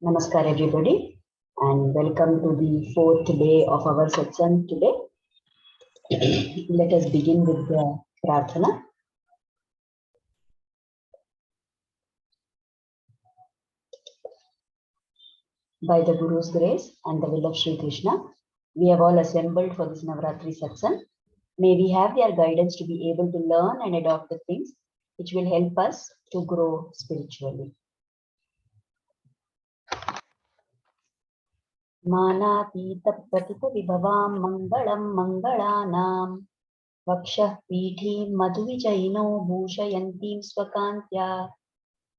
Namaskar everybody and welcome to the fourth day of our satsang today. Let us begin with the prarthana. By the Guru's grace and the will of Sri Krishna, we have all assembled for this Navaratri satsang. May we have their guidance to be able to learn and adopt the things which will help us to grow spiritually. Manatita pratita vibhavam mangalam mangalanam vakshah pīఠīṃ madhuvijaino bhūṣayantīṃ svakāntya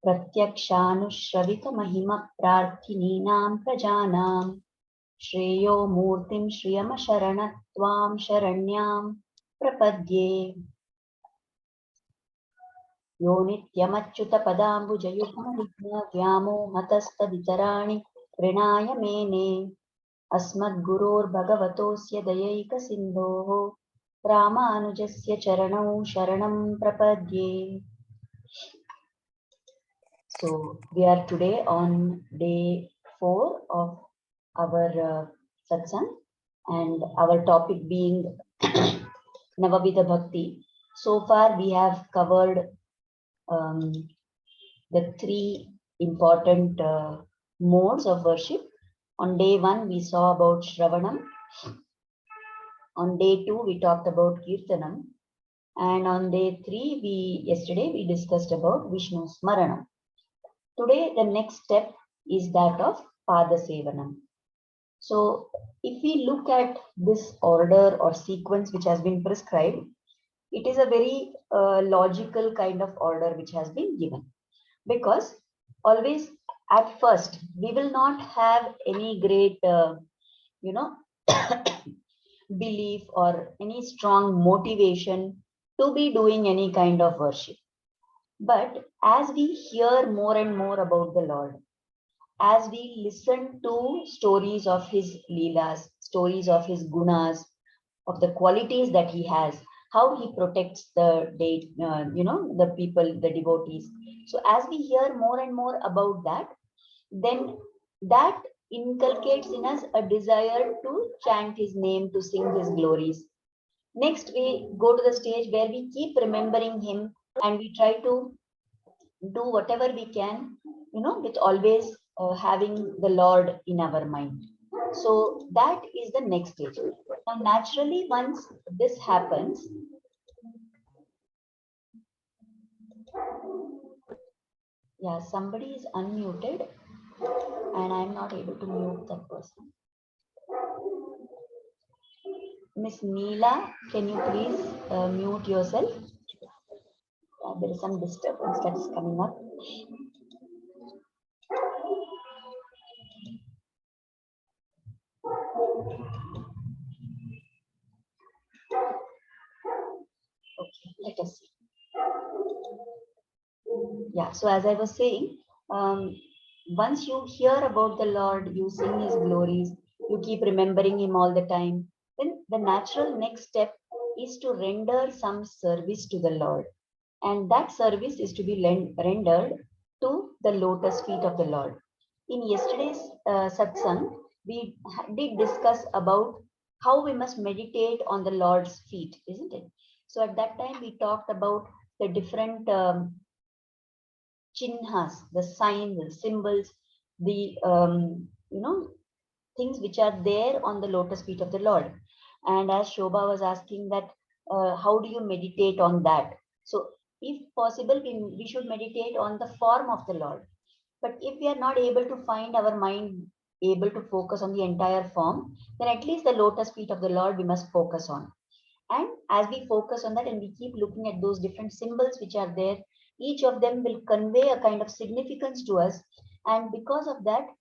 pratyakshanushravita-mahima prarthinīnām prajanām shreyo mūrtiṃ shriyama-sharanat tvam sharanyam prapadye yo nityamachyuta-padāmbujayugma vyamohatastaditarāణi prināya mene asmadguror-bhagavatosya dayayika-sindhoho Ramanujacharya charanau sharanam prapadye. So we are today on day 4 of our satsang and our topic being Navavidha Bhakti. So far we have covered the 3 important modes of worship. On day 1 we saw about Shravanam. On day 2, we talked about Kirtanam, and on day 3, yesterday we discussed about Vishnu Smaranam. Today, the next step is that of Pada Sevanam. So, if we look at this order or sequence which has been prescribed, it is a very logical kind of order which has been given. Because always at first, we will not have any great, belief or any strong motivation to be doing any kind of worship. But as we hear more and more about the Lord, as we listen to stories of his leelas, stories of his gunas, of the qualities that he has, how he protects the the people, the devotees. So as we hear more and more about that, then that inculcates in us a desire to chant his name, to sing his glories. Next, we go to the stage where we keep remembering him and we try to do whatever we can, with always having the Lord in our mind. So that is the next stage. Now, naturally, once this happens, yeah, somebody is unmuted and I'm not able to mute that person. Miss Neela, can you please mute yourself? There is some disturbance that is coming up. Okay, let us see. Yeah, so as I was saying, once you hear about the Lord, you sing his glories, you keep remembering him all the time, then the natural next step is to render some service to the Lord. And that service is to be rendered to the lotus feet of the Lord. In yesterday's satsang, we did discuss about how we must meditate on the Lord's feet, isn't it? So at that time, we talked about the different chinhas, the signs, the symbols, the things which are there on the lotus feet of the Lord. And as Shobha was asking that, how do you meditate on that? So if possible, we should meditate on the form of the Lord. But if we are not able to find our mind able to focus on the entire form, then at least the lotus feet of the Lord we must focus on. And as we focus on that and we keep looking at those different symbols which are there, each of them will convey a kind of significance to us. And because of that,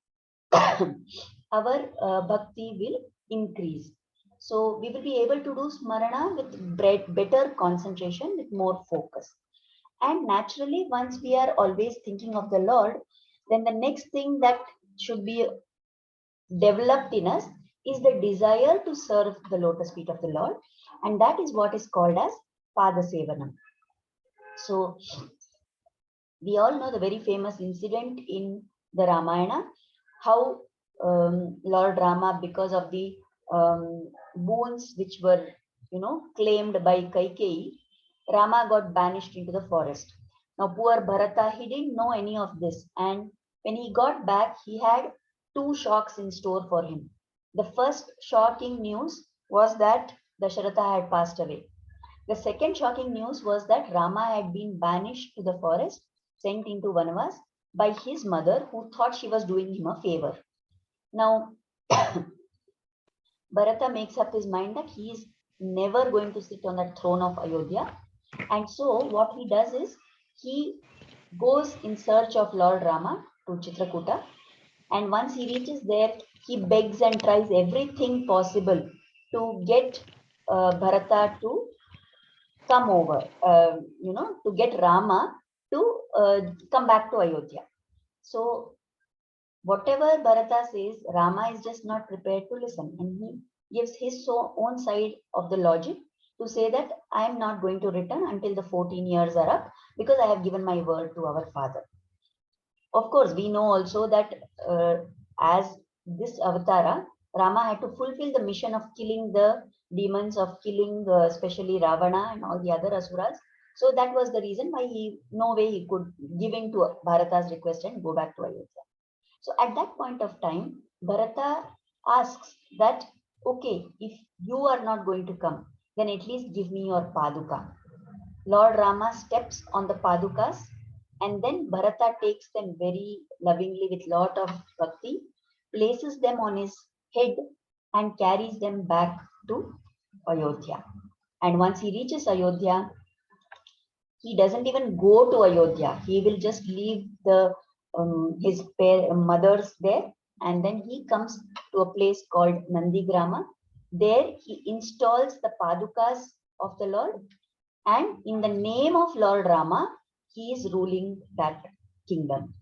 our bhakti will increase. So we will be able to do smarana with better concentration, with more focus. And naturally, once we are always thinking of the Lord, then the next thing that should be developed in us is the desire to serve the lotus feet of the Lord. And that is what is called as Pada Sevanam. So we all know the very famous incident in the Ramayana how Lord Rama, because of the boons which were, claimed by Kaikeyi, Rama got banished into the forest. Now, poor Bharata, he didn't know any of this. And when he got back, he had two shocks in store for him. The first shocking news was that Dasharatha had passed away. The second shocking news was that Rama had been banished to the forest, sent into Vanavas by his mother, who thought she was doing him a favor. Now, Bharata makes up his mind that he is never going to sit on the throne of Ayodhya. And so, what he does is he goes in search of Lord Rama to Chitrakuta. And once he reaches there, he begs and tries everything possible to get Bharata to come over, to get Rama to come back to Ayodhya. So, whatever Bharata says, Rama is just not prepared to listen. And he gives his own side of the logic to say that I am not going to return until the 14 years are up because I have given my word to our father. Of course, we know also that as this avatara, Rama had to fulfill the mission of killing the demons, of killing especially Ravana and all the other asuras. So that was the reason why no way he could give in to Bharata's request and go back to Ayodhya. So at that point of time, Bharata asks that, okay, if you are not going to come, then at least give me your paduka. Lord Rama steps on the padukas, and then Bharata takes them very lovingly with lot of bhakti, places them on his head and carries them back to Ayodhya. And once he reaches Ayodhya, he doesn't even go to Ayodhya. He will just leave his mothers there, and then he comes to a place called Nandigrama. There he installs the padukas of the Lord, and in the name of Lord Rama, he is ruling that kingdom.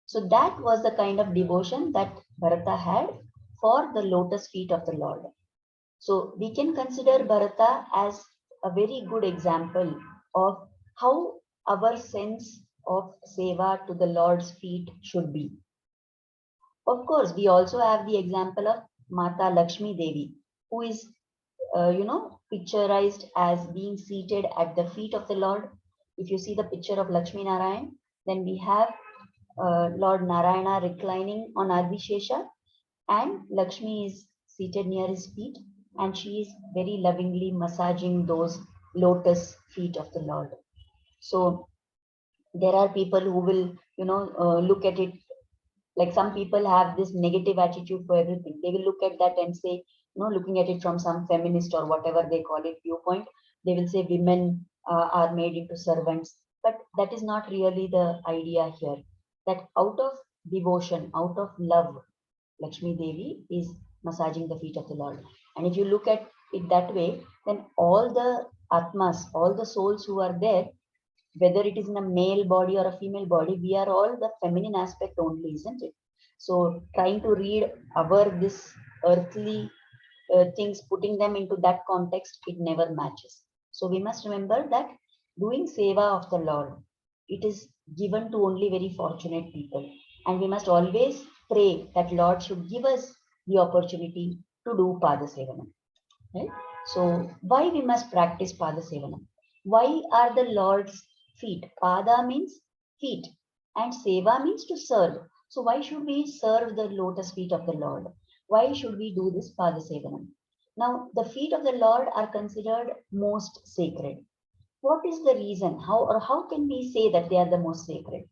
So that was the kind of devotion that Bharata had for the lotus feet of the Lord. So we can consider Bharata as a very good example of how our sense of seva to the Lord's feet should be. Of course, we also have the example of Mata Lakshmi Devi, who is, picturized as being seated at the feet of the Lord. If you see the picture of Lakshmi Narayan, then we have Lord Narayana reclining on Adishesha, and Lakshmi is seated near his feet, and she is very lovingly massaging those lotus feet of the Lord. So there are people who will, look at it, like some people have this negative attitude for everything. They will look at that and say, looking at it from some feminist or whatever they call it viewpoint, they will say women are made into servants. But that is not really the idea here. That out of devotion, out of love, Lakshmi Devi is massaging the feet of the Lord. And if you look at it that way, then all the atmas, all the souls who are there, whether it is in a male body or a female body, we are all the feminine aspect only, isn't it? So trying to read our this earthly things, putting them into that context, it never matches. So we must remember that doing seva of the Lord, it is given to only very fortunate people. And we must always pray that Lord should give us the opportunity to do Pada Sevanam. Right? So why we must practice Pada Sevanam? Why are the Lord's feet? Pada means feet and Seva means to serve. So why should we serve the lotus feet of the Lord? Why should we do this Pada Sevanam? Now, the feet of the Lord are considered most sacred. What is the reason? How can we say that they are the most sacred?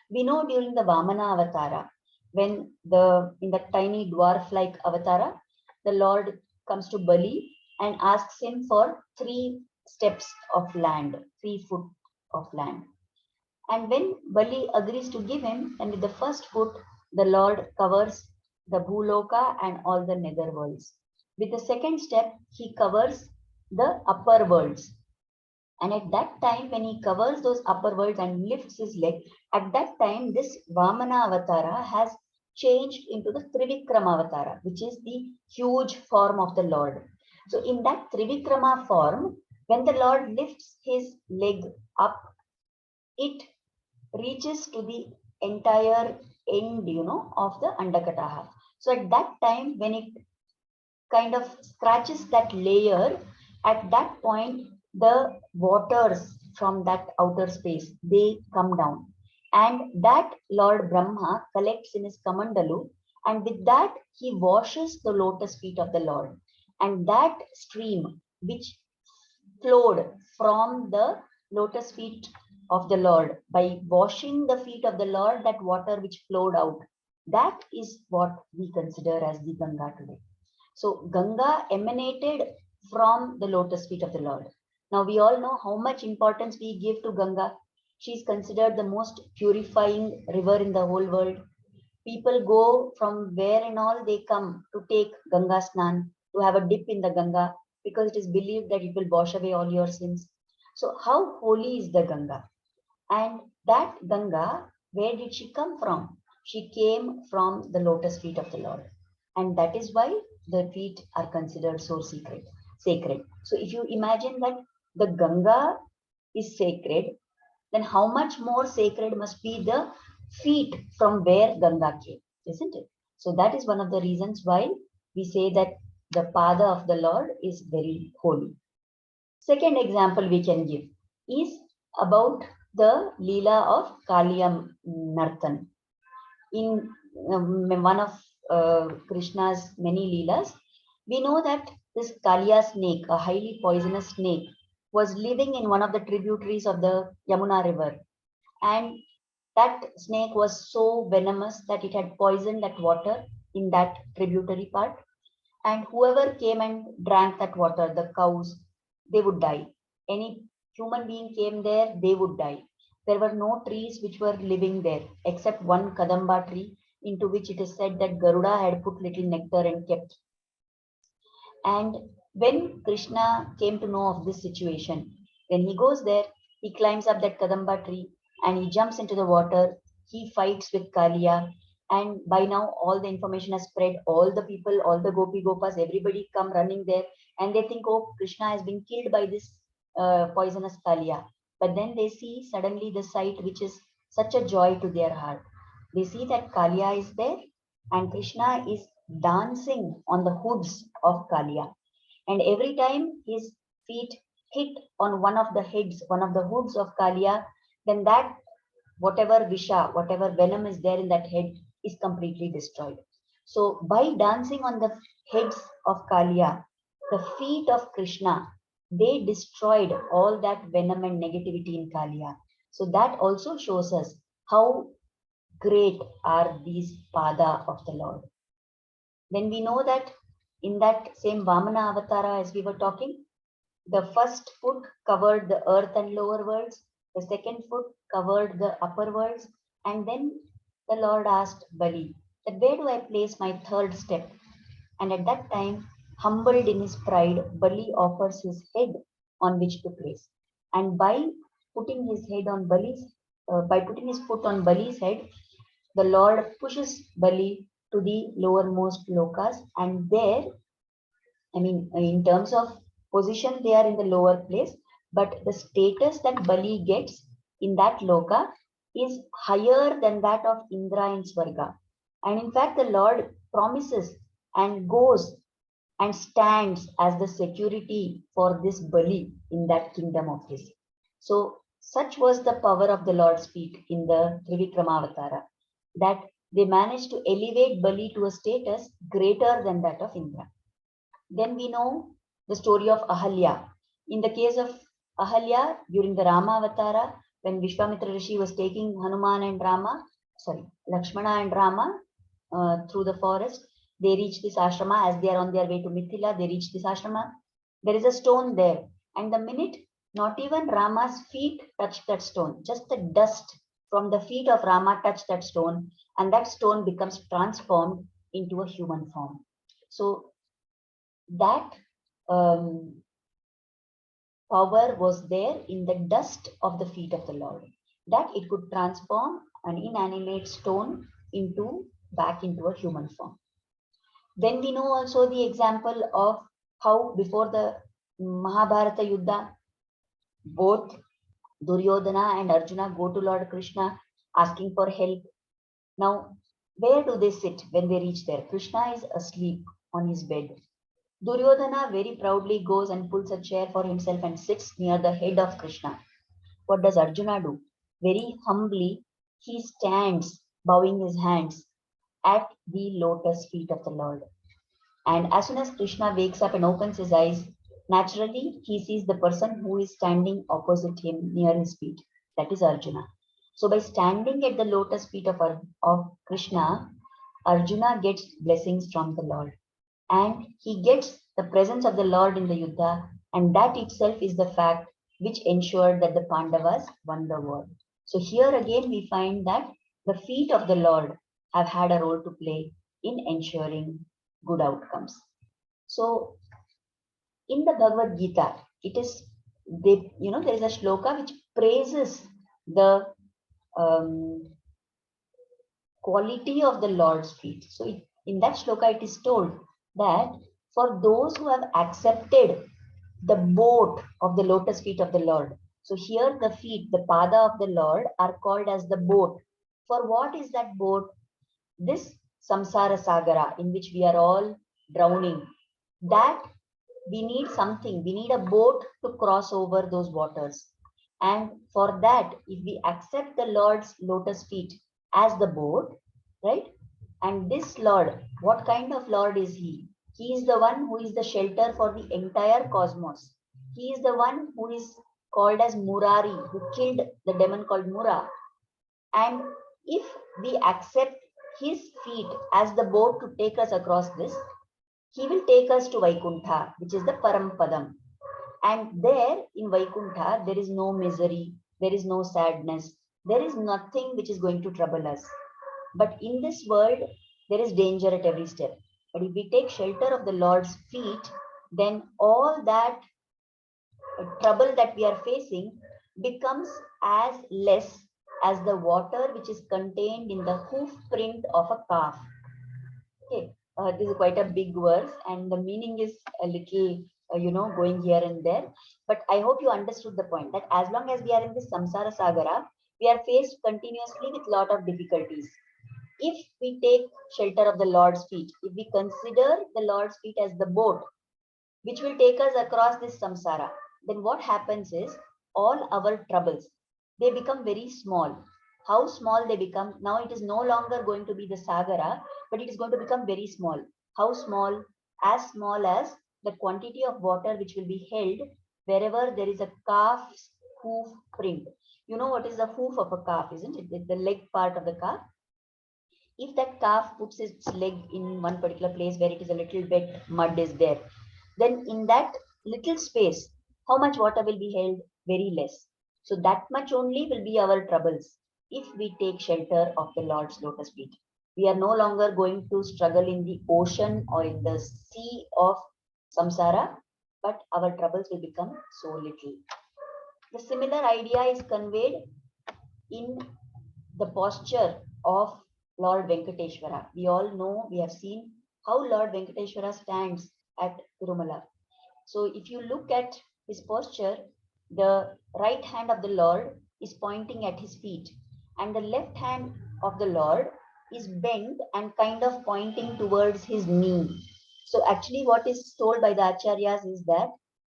We know during the Vamana Avatara, when in the tiny dwarf-like Avatara, the Lord comes to Bali and asks him for 3 steps of land, 3 foot of land. And when Bali agrees to give him, then with the first foot, the Lord covers the Bhuloka and all the nether worlds. With the second step, he covers the upper worlds. And at that time, when he covers those upper worlds and lifts his leg, at that time, this Vamana Avatara has changed into the Trivikrama Avatara, which is the huge form of the Lord. So in that Trivikrama form, when the Lord lifts his leg up, it reaches to the entire end, of the Andakataha. So at that time, when it kind of scratches that layer, at that point, the waters from that outer space, they come down. And that Lord Brahma collects in his Kamandalu, and with that, he washes the lotus feet of the Lord. And that stream, which flowed from the lotus feet of the Lord, by washing the feet of the Lord, that water which flowed out, that is what we consider as the Ganga today. So Ganga emanated from the lotus feet of the Lord. Now we all know how much importance we give to Ganga. She is considered the most purifying river in the whole world. People go from where and all they come to take Ganga Snan, to have a dip in the Ganga, because it is believed that it will wash away all your sins. So how holy is the Ganga? And that Ganga, where did she come from? She came from the lotus feet of the Lord. And that is why the feet are considered so sacred. So if you imagine that the Ganga is sacred, then how much more sacred must be the feet from where Ganga came, isn't it? So that is one of the reasons why we say that the Pada of the Lord is very holy. Second example we can give is about the Leela of Kaliya Nartan. In one of Krishna's many Leelas, we know that this Kaliya snake, a highly poisonous snake, was living in one of the tributaries of the Yamuna river. And that snake was so venomous that it had poisoned that water in that tributary part. And whoever came and drank that water, the cows, they would die. Any human being came there, they would die. There were no trees which were living there except one Kadamba tree, into which it is said that Garuda had put little nectar and kept. And when Krishna came to know of this situation, when he goes there, he climbs up that Kadamba tree and he jumps into the water. He fights with Kaliya. And by now, all the information has spread. All the people, all the Gopi Gopas, everybody come running there. And they think, oh, Krishna has been killed by this poisonous Kaliya. But then they see suddenly the sight which is such a joy to their heart. They see that Kaliya is there and Krishna is dancing on the hoods of Kaliya. And every time his feet hit on one of the heads, one of the hoods of Kaliya, then that whatever visha, whatever venom is there in that head is completely destroyed. So by dancing on the heads of Kaliya, the feet of Krishna, they destroyed all that venom and negativity in Kaliya. So that also shows us how great are these pada of the Lord. Then we know that in that same Vamana Avatara, as we were talking, the first foot covered the earth and lower worlds, the second foot covered the upper worlds, and then the Lord asked Bali that where do I place my third step? And at that time, humbled in his pride, Bali offers his head on which to place. And by putting his head on by putting his foot on Bali's head, the Lord pushes Bali to the lowermost lokas, and there, in terms of position, they are in the lower place, but the status that Bali gets in that loka is higher than that of Indra in Swarga. And in fact, the Lord promises and goes and stands as the security for this Bali in that kingdom of his. So such was the power of the Lord's feet in the Trivikramavatara, that they managed to elevate Bali to a status greater than that of Indra. Then we know the story of Ahalya. In the case of Ahalya, during the Rama Avatara, when Vishwamitra Rishi was taking Lakshmana and Rama through the forest, they reach this ashrama. As they are on their way to Mithila, they reach this ashrama. There is a stone there. And the minute not even Rama's feet touch that stone, just the dust from the feet of Rama touch that stone, and that stone becomes transformed into a human form. So that power was there in the dust of the feet of the Lord, that it could transform an inanimate stone back into a human form. Then we know also the example of how before the Mahabharata Yuddha, both Duryodhana and Arjuna go to Lord Krishna asking for help. Now, where do they sit when they reach there? Krishna is asleep on his bed. Duryodhana very proudly goes and pulls a chair for himself and sits near the head of Krishna. What does Arjuna do? Very humbly, he stands, bowing his hands at the lotus feet of the Lord. And as soon as Krishna wakes up and opens his eyes, naturally he sees the person who is standing opposite him near his feet. That is Arjuna. So by standing at the lotus feet of Krishna, Arjuna gets blessings from the Lord. And he gets the presence of the Lord in the Yuddha, and that itself is the fact which ensured that the Pandavas won the war. So here again we find that the feet of the Lord have had a role to play in ensuring good outcomes. So in the Bhagavad Gita, it is there is a shloka which praises the um, quality of the Lord's feet. So in that shloka, it is told that for those who have accepted the boat of the lotus feet of the Lord. So here the feet, the pada of the Lord are called as the boat. For what is that boat? This samsara sagara in which we are all drowning. That we need something. We need a boat to cross over those waters. And for that, if we accept the Lord's lotus feet as the boat, right? And this Lord, what kind of Lord is he? He is the one who is the shelter for the entire cosmos. He is the one who is called as Murari, who killed the demon called Mura. And if we accept his feet as the boat to take us across this, he will take us to Vaikuntha, which is the Parampadam. And there in Vaikuntha, there is no misery, there is no sadness, there is nothing which is going to trouble us. But in this world, there is danger at every step. But if we take shelter of the Lord's feet, then all that trouble that we are facing becomes as less as the water which is contained in the hoof print of a calf. Okay, this is quite a big verse, and the meaning is a little, going here and there. But I hope you understood the point that as long as we are in this samsara sagara, we are faced continuously with lot of difficulties. If we take shelter of the Lord's feet, if we consider the Lord's feet as the boat which will take us across this samsara, then what happens is all our troubles, they become very small. How small they become? Now it is no longer going to be the sagara, but it is going to become very small. How small? As small as the quantity of water which will be held wherever there is a calf's hoof print. You know what is the hoof of a calf, isn't it? The leg part of the calf. If that calf puts its leg in one particular place where it is a little bit mud is there, then in that little space, how much water will be held? Very less. So that much only will be our troubles if we take shelter of the Lord's lotus feet. We are no longer going to struggle in the ocean or in the sea of samsara, but our troubles will become so little. The similar idea is conveyed in the posture of Lord Venkateshwara. We all know, we have seen how Lord Venkateshwara stands at Tirumala. So if you look at his posture, the right hand of the Lord is pointing at his feet, and the left hand of the Lord is bent and kind of pointing towards his knee. So actually what is told by the acharyas is that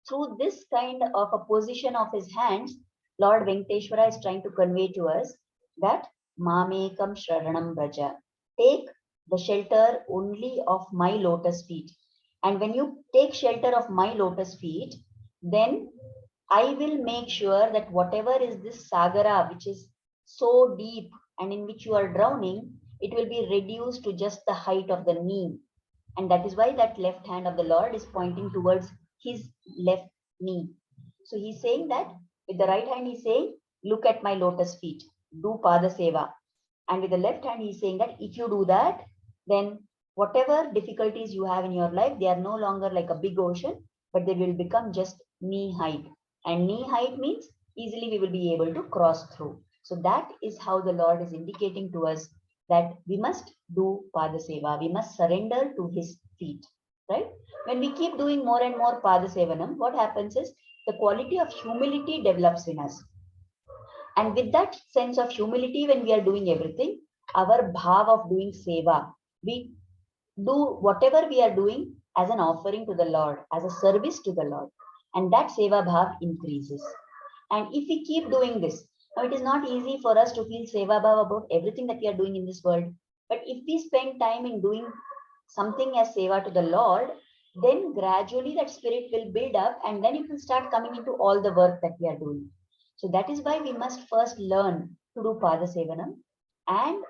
through this kind of a position of his hands, Lord Venkateshwara is trying to convey to us that Mamekam Shraranam Braja. Take the shelter only of my lotus feet. And when you take shelter of my lotus feet, then I will make sure that whatever is this sagara, which is so deep and in which you are drowning, it will be reduced to just the height of the knee. And that is why that left hand of the Lord is pointing towards his left knee. So he's saying that with the right hand, he's saying, look at my lotus feet, do pada seva. And with the left hand, he's saying that if you do that, then whatever difficulties you have in your life, they are no longer like a big ocean, but they will become just knee height. And knee height means easily we will be able to cross through. So that is how the Lord is indicating to us that we must do pada seva. We must surrender to his feet, right? When we keep doing more and more pada sevanam, what happens is the quality of humility develops in us. And with that sense of humility, when we are doing everything, our bhav of doing seva. We do whatever we are doing as an offering to the Lord, as a service to the Lord. And that seva bhav increases. And if we keep doing this, now it is not easy for us to feel seva bhav about everything that we are doing in this world. But if we spend time in doing something as seva to the Lord, then gradually that spirit will build up and then it will start coming into all the work that we are doing. So that is why we must first learn to do Pada Sevanam. And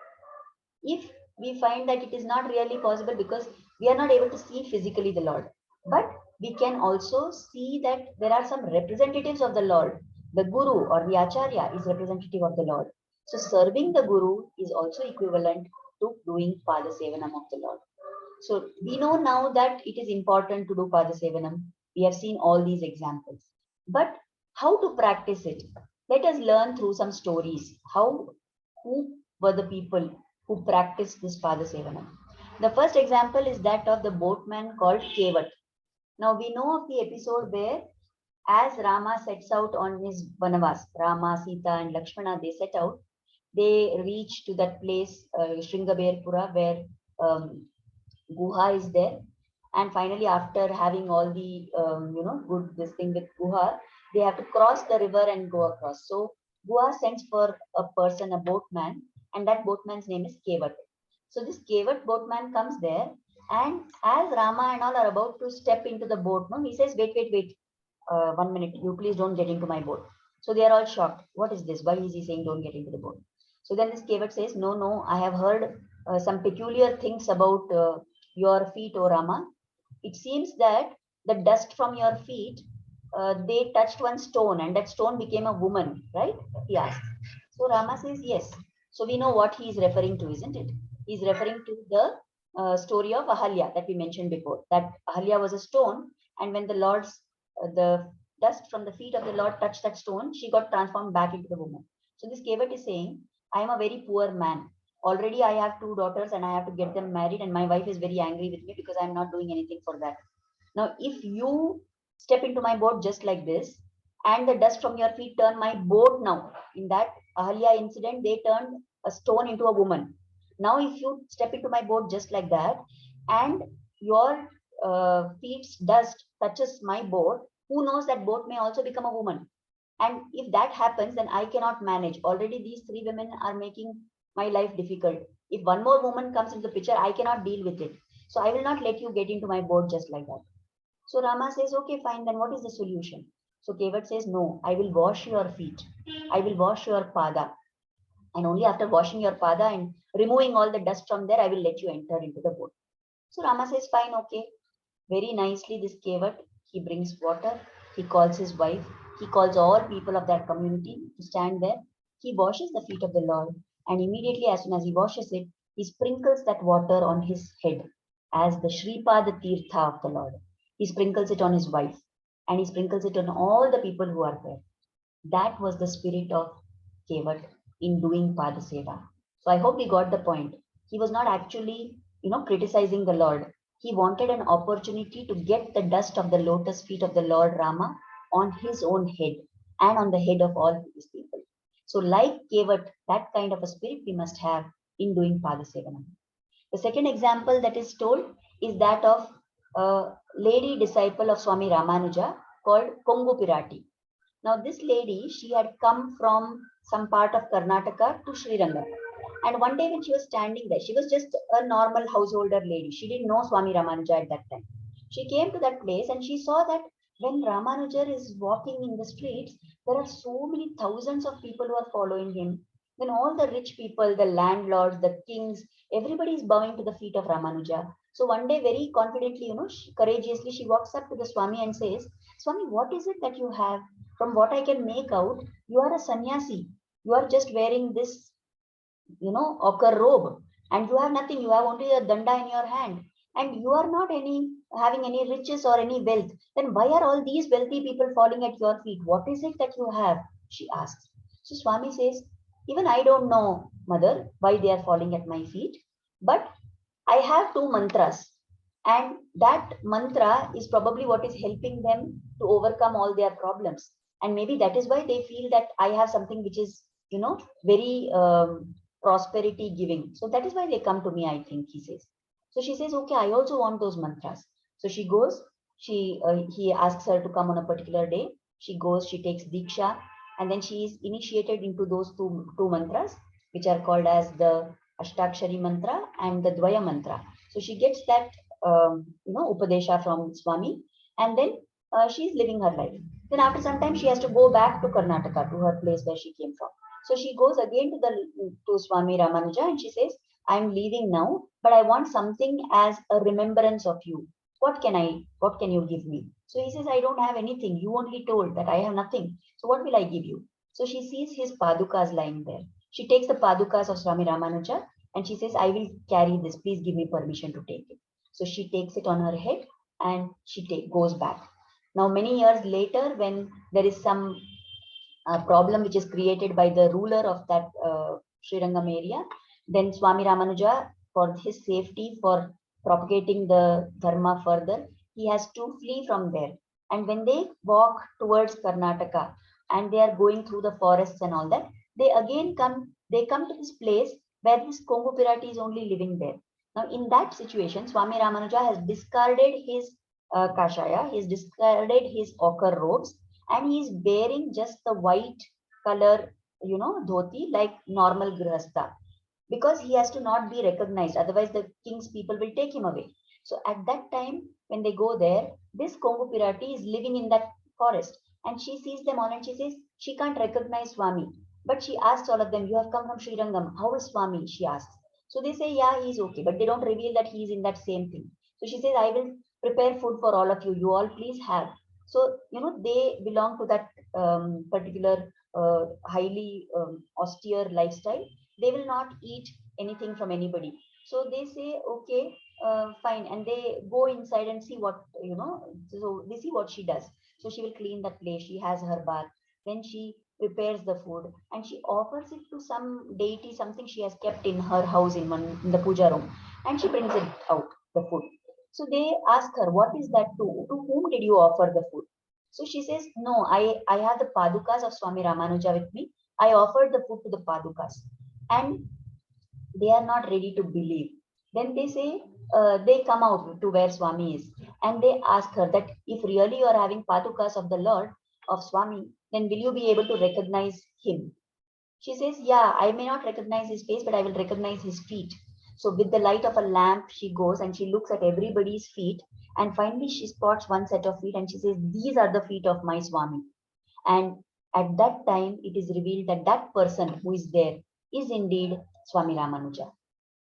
if we find that it is not really possible because we are not able to see physically the Lord, but we can also see that there are some representatives of the Lord. The Guru or the Acharya is representative of the Lord. So serving the Guru is also equivalent to doing Pada Sevanam of the Lord. So we know now that it is important to do Pada Sevanam. We have seen all these examples. But how to practice it? Let us learn through some stories. Who were the people who practiced this Pada Sevanam? The first example is that of the boatman called Kevat. Now we know of the episode where as Rama sets out on his Vanavas, Rama, Sita and Lakshmana, they set out, they reach to that place, Shringaberpura, where Guha is there. And finally, after having all the, good this thing with Guha, they have to cross the river and go across. So Guha sends for a person, a boatman, and that boatman's name is Kevat. So this Kevat boatman comes there, and as Rama and all are about to step into the boat, no, he says, wait, 1 minute, you please don't get into my boat. So they are all shocked. What is this? Why is he saying don't get into the boat? So then this Kevat says, no, I have heard some peculiar things about your feet, O Rama. It seems that the dust from your feet, they touched one stone and that stone became a woman, right? He asked. So Rama says, yes. So we know what he is referring to, isn't it? He is referring to the story of Ahalya that we mentioned before. That Ahalya was a stone, and when the dust from the feet of the Lord touched that stone, she got transformed back into the woman. So this Kevat is saying, I am a very poor man. Already I have 2 daughters and I have to get them married, and my wife is very angry with me because I'm not doing anything for that. Now, if you step into my boat just like this, and the dust from your feet turn my boat now, in that Ahalya incident, they turned a stone into a woman. Now, if you step into my boat just like that, and your feet's dust touches my boat, who knows that boat may also become a woman. And if that happens, then I cannot manage. Already these 3 women are making my life difficult. If one more woman comes into the picture, I cannot deal with it. So I will not let you get into my boat just like that. So Rama says, okay, fine, then what is the solution? So Kevat says, no, I will wash your feet. I will wash your pada. And only after washing your pada and removing all the dust from there, I will let you enter into the boat. So Rama says, fine, okay. Very nicely, this Kevat, he brings water. He calls his wife. He calls all people of that community to stand there. He washes the feet of the Lord. And immediately, as soon as he washes it, he sprinkles that water on his head as the Sripadateertha of the Lord. He sprinkles it on his wife and he sprinkles it on all the people who are there. That was the spirit of Kevat in doing Padaseva. So I hope we got the point. He was not actually, criticizing the Lord. He wanted an opportunity to get the dust of the lotus feet of the Lord Rama on his own head and on the head of all these people. So like Kevat, that kind of a spirit we must have in doing Padasevanam. The second example that is told is that of a lady disciple of Swami Ramanuja called Kongu Piratti. Now this lady, she had come from some part of Karnataka to Sri Rangam. And one day when she was standing there, she was just a normal householder lady. She didn't know Swami Ramanuja at that time. She came to that place and she saw that when Ramanuja is walking in the streets, there are so many thousands of people who are following him. Then all the rich people, the landlords, the kings, everybody is bowing to the feet of Ramanuja. So one day, very confidently, courageously, she walks up to the Swami and says, Swami, what is it that you have? From what I can make out, you are a sannyasi. You are just wearing this, ochre robe, and you have nothing. You have only a danda in your hand, and you are not having any riches or any wealth. Then why are all these wealthy people falling at your feet? What is it that you have? She asks. So Swami says, even I don't know, mother, why they are falling at my feet, but I have 2 mantras, and that mantra is probably what is helping them to overcome all their problems. And maybe that is why they feel that I have something which is, very prosperity giving. So that is why they come to me, I think, he says. So she says, okay, I also want those mantras. So she goes, he asks her to come on a particular day. She goes, she takes Diksha, and then she is initiated into those two mantras, which are called as the Ashtakshari mantra and the Dvaya mantra. So she gets that, Upadesha from Swami, and then she is living her life. Then after some time, she has to go back to Karnataka, to her place where she came from. So she goes again to Swami Ramanuja, and she says, I'm leaving now, but I want something as a remembrance of you. What can you give me? So he says, I don't have anything. You only told that I have nothing. So what will I give you? So she sees his padukas lying there. She takes the padukas of Swami Ramanuja and she says, I will carry this. Please give me permission to take it. So she takes it on her head and she goes back. Now, many years later, when there is some problem which is created by the ruler of that Srirangam area, then Swami Ramanuja, for his safety, for propagating the dharma further, he has to flee from there. And when they walk towards Karnataka and they are going through the forests and all that, they come to this place where this Kongu Piratti is only living there. Now, in that situation, Swami Ramanuja has discarded his kashaya, he has discarded his ochre robes, and he is bearing just the white color, dhoti, like normal grihastha, because he has to not be recognized. Otherwise, the king's people will take him away. So at that time, when they go there, this Kongu Piratti is living in that forest, and she sees them all and she says, she can't recognize Swami. But she asks all of them, you have come from Srirangam. How is Swami? She asks. So they say, yeah, he's okay. But they don't reveal that he's in that same thing. So she says, I will prepare food for all of you. You all please have. So, they belong to that particular highly austere lifestyle. They will not eat anything from anybody. So they say, okay, fine. And they go inside and see what, so they see what she does. So she will clean that place. She has her bath. Then she prepares the food and she offers it to some deity, something she has kept in her house in the puja room. And she brings it out, the food. So they ask her, what is that to? To whom did you offer the food? So she says, no, I have the padukas of Swami Ramanuja with me. I offered the food to the padukas. And they are not ready to believe. Then they say, they come out to where Swami is. And they ask her that if really you are having padukas of the Lord, of Swami, then will you be able to recognize him? She says, yeah, I may not recognize his face, but I will recognize his feet. So with the light of a lamp, she goes and she looks at everybody's feet. And finally, she spots one set of feet and she says, these are the feet of my Swami. And at that time, it is revealed that that person who is there is indeed Swami Ramanuja.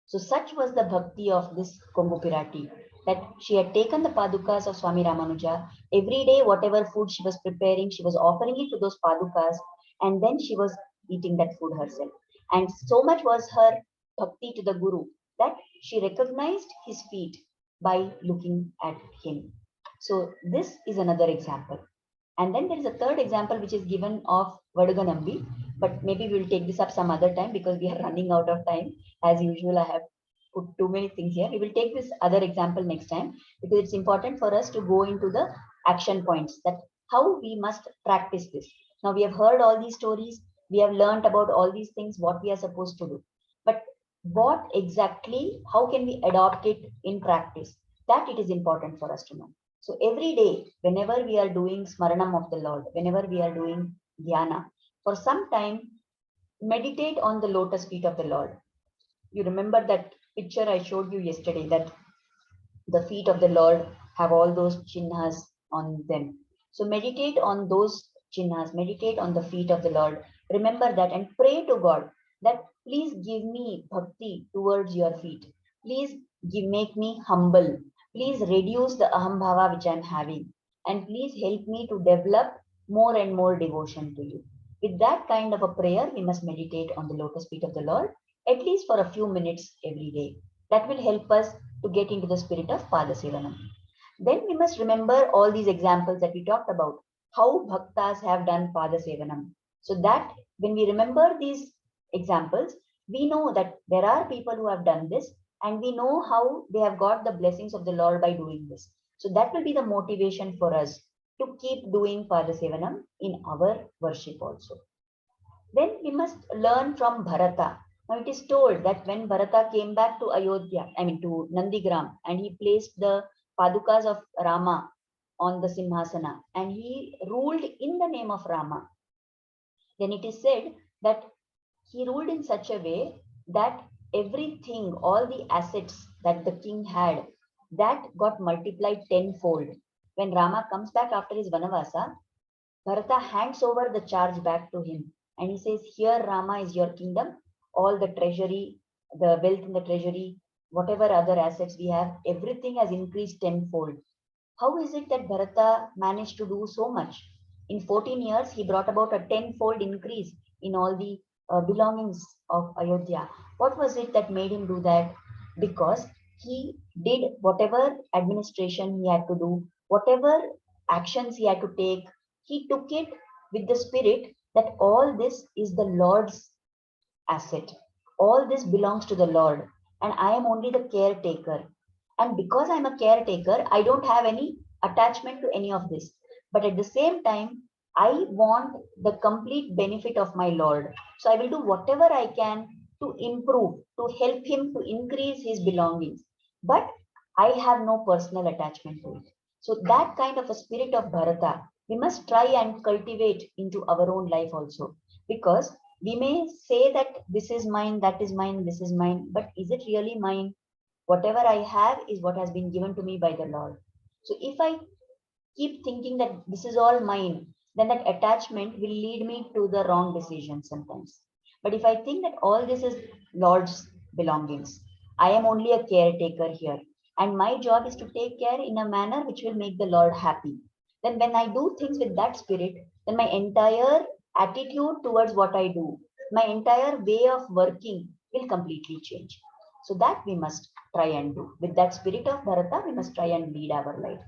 So such was the bhakti of this Kongu Piratti, that she had taken the padukas of Swami Ramanuja. Every day, whatever food she was preparing, she was offering it to those padukas, and then she was eating that food herself. And so much was her bhakti to the Guru that she recognized his feet by looking at him. So this is another example. And then there is a third example which is given of Vaduganambi, but maybe we'll take this up some other time because we are running out of time. As usual, I have put too many things here. We will take this other example next time because it's important for us to go into the action points, that how we must practice this. Now we have heard all these stories. We have learned about all these things, what we are supposed to do. But what exactly, how can we adopt it in practice? That it is important for us to know. So every day, whenever we are doing Smaranam of the Lord, whenever we are doing Dhyana, for some time, meditate on the lotus feet of the Lord. You remember that picture I showed you yesterday, that the feet of the Lord have all those chinhas on them. So meditate on those chinhas, meditate on the feet of the Lord. Remember that and pray to God that please give me bhakti towards your feet. Please make me humble. Please reduce the aham bhava which I am having. And please help me to develop more and more devotion to you. With that kind of a prayer, we must meditate on the lotus feet of the Lord, at least for a few minutes every day. That will help us to get into the spirit of Pada Sevanam. Then we must remember all these examples that we talked about, how bhaktas have done Pada Sevanam. So that when we remember these examples, we know that there are people who have done this and we know how they have got the blessings of the Lord by doing this. So that will be the motivation for us to keep doing Pada Sevanam in our worship also. Then we must learn from Bharata. Now it is told that when Bharata came back to Ayodhya, I mean to Nandigram, and he placed the padukas of Rama on the Simhasana and he ruled in the name of Rama, then it is said that he ruled in such a way that everything, all the assets that the king had, that got multiplied tenfold. When Rama comes back after his Vanavasa, Bharata hands over the charge back to him and he says, here Rama is your kingdom, all the treasury, the wealth in the treasury, whatever other assets we have, everything has increased tenfold. How is it that Bharata managed to do so much? In 14 years, he brought about a tenfold increase in all the belongings of Ayodhya. What was it that made him do that? Because he did whatever administration he had to do, whatever actions he had to take, he took it with the spirit that all this is the Lord's asset. All this belongs to the Lord, and I am only the caretaker. And because I'm a caretaker, I don't have any attachment to any of this. But at the same time, I want the complete benefit of my Lord. So I will do whatever I can to improve, to help him to increase his belongings. But I have no personal attachment to it. So that kind of a spirit of Bharata, we must try and cultivate into our own life also. Because we may say that this is mine, that is mine, this is mine, but is it really mine? Whatever I have is what has been given to me by the Lord. So if I keep thinking that this is all mine, then that attachment will lead me to the wrong decision sometimes. But if I think that all this is Lord's belongings, I am only a caretaker here, and my job is to take care in a manner which will make the Lord happy. Then when I do things with that spirit, then my entire attitude towards what I do, my entire way of working will completely change. So that we must try and do. With that spirit of Bharata, we must try and lead our life.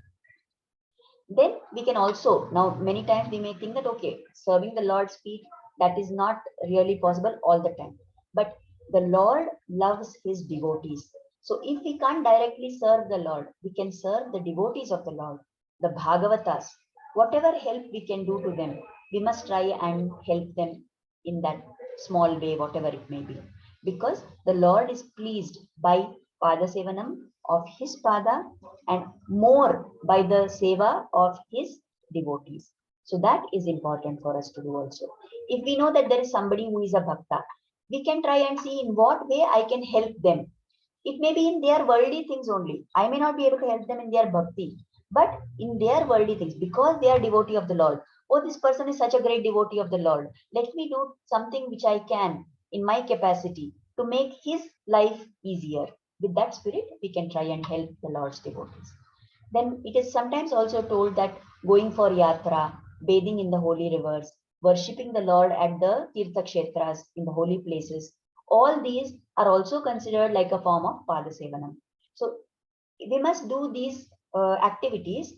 Then we can also, now many times we may think that, okay, serving the Lord's feet, that is not really possible all the time. But the Lord loves his devotees. So if we can't directly serve the Lord, we can serve the devotees of the Lord, the Bhagavatas. Whatever help we can do to them, we must try and help them in that small way, whatever it may be. Because the Lord is pleased by Pada Sevanam of his Pada and more by the seva of his devotees. So that is important for us to do also. If we know that there is somebody who is a bhakta, we can try and see in what way I can help them. It may be in their worldly things only. I may not be able to help them in their bhakti, but in their worldly things, because they are devotee of the Lord. Oh, this person is such a great devotee of the Lord. Let me do something which I can in my capacity to make his life easier. With that spirit, we can try and help the Lord's devotees. Then it is sometimes also told that going for yatra, bathing in the holy rivers, worshipping the Lord at the Tirtha Kshetras, in the holy places, all these are also considered like a form of Padasevanam. So we must do these activities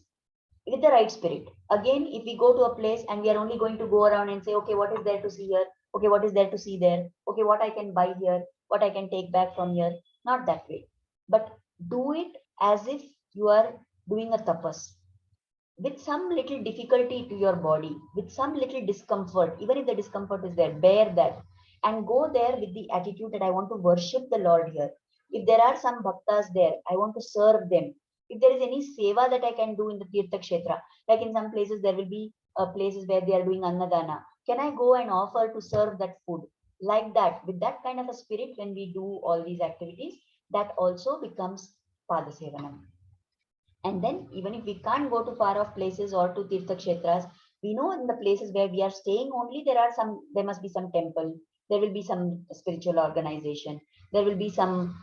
with the right spirit. Again, if we go to a place and we are only going to go around and say, okay, what is there to see here? Okay, what is there to see there? Okay, what I can buy here? What I can take back from here? Not that way. But do it as if you are doing a tapas with some little difficulty to your body, with some little discomfort, even if the discomfort is there, bear that and go there with the attitude that I want to worship the Lord here. If there are some bhaktas there, I want to serve them. If there is any seva that I can do in the Tirtha Kshetra, like in some places there will be places where they are doing Annadana, can I go and offer to serve that food? Like that, with that kind of a spirit, when we do all these activities, that also becomes Padasevanam. And then even if we can't go to far off places or to Tirtha Kshetras, we know in the places where we are staying only, there must be some temple, there will be some spiritual organization, there will be some,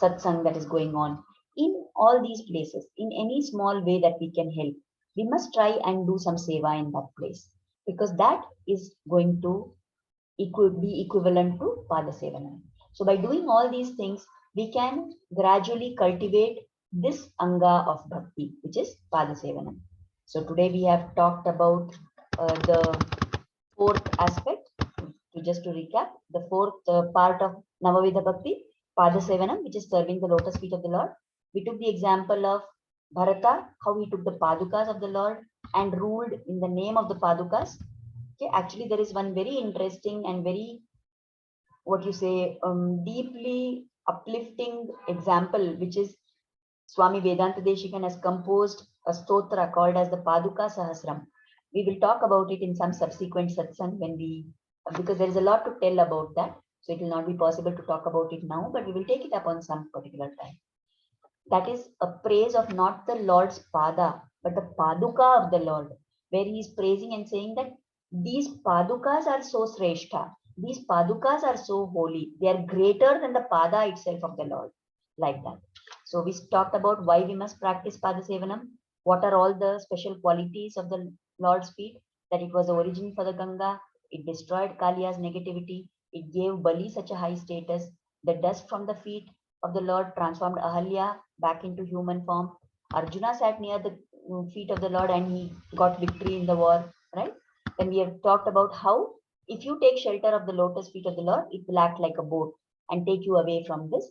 satsang that is going on. In all these places, in any small way that we can help, we must try and do some seva in that place, because that is going to be equivalent to Padasevanam. So by doing all these things, we can gradually cultivate this anga of bhakti, which is Padasevanam. So today we have talked about the fourth aspect. Just to recap, the fourth part of Navavidha Bhakti, Padasevanam, which is serving the lotus feet of the Lord. We took the example of Bharata, how he took the padukas of the Lord and ruled in the name of the padukas. Okay, actually, there is one very interesting and very what you say, deeply uplifting example, which is Swami Vedanta Deshikan has composed a stotra called as the Paduka Sahasram. We will talk about it in some subsequent satsang because there is a lot to tell about that. So it will not be possible to talk about it now, but we will take it up on some particular time. That is a praise of not the Lord's Pada, but the Paduka of the Lord, where he is praising and saying that these Padukas are so Sreshta, these Padukas are so holy, they are greater than the Pada itself of the Lord, like that. So we talked about why we must practice Pada Sevanam, what are all the special qualities of the Lord's feet, that it was the origin for the Ganga, it destroyed Kaliya's negativity, it gave Bali such a high status, the dust from the feet of the Lord transformed Ahalya back into human form. Arjuna sat near the feet of the Lord and he got victory in the war, right? Then we have talked about how if you take shelter of the lotus feet of the Lord, it will act like a boat and take you away from this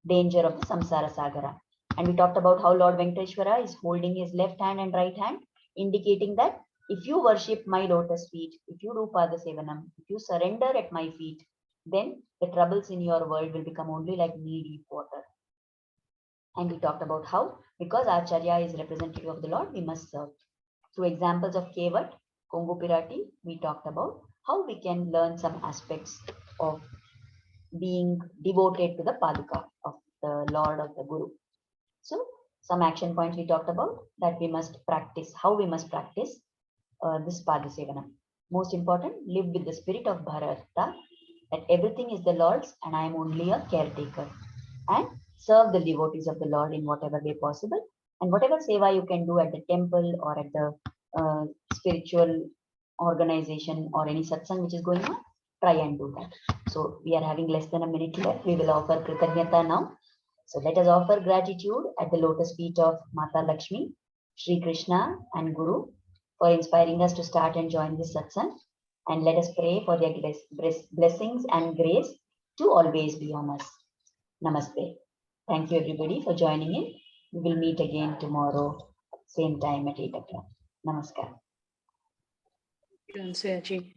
danger of the samsara sagara. And we talked about how Lord Venkateshwara is holding his left hand and right hand, indicating that if you worship my lotus feet, if you do Pada Sevanam, if you surrender at my feet, then the troubles in your world will become only like knee-deep water. And we talked about how, because Acharya is representative of the Lord, we must serve. Through examples of Kevat, Kongu Piratti, we talked about how we can learn some aspects of being devoted to the Paduka of the Lord of the Guru. So, some action points we talked about that we must practice, how we must practice this Pada Sevanam. Most important, live with the spirit of Bharata, that everything is the Lord's and I am only a caretaker. And serve the devotees of the Lord in whatever way possible. And whatever seva you can do at the temple or at the spiritual organization or any satsang which is going on, try and do that. So we are having less than a minute left. We will offer Kritanyata now. So let us offer gratitude at the lotus feet of Mata Lakshmi, Sri Krishna and Guru for inspiring us to start and join this satsang. And let us pray for their blessings and grace to always be on us. Namaste. Thank you everybody for joining in. We will meet again tomorrow, same time at 8 o'clock. Namaskar. Namaste, Aji.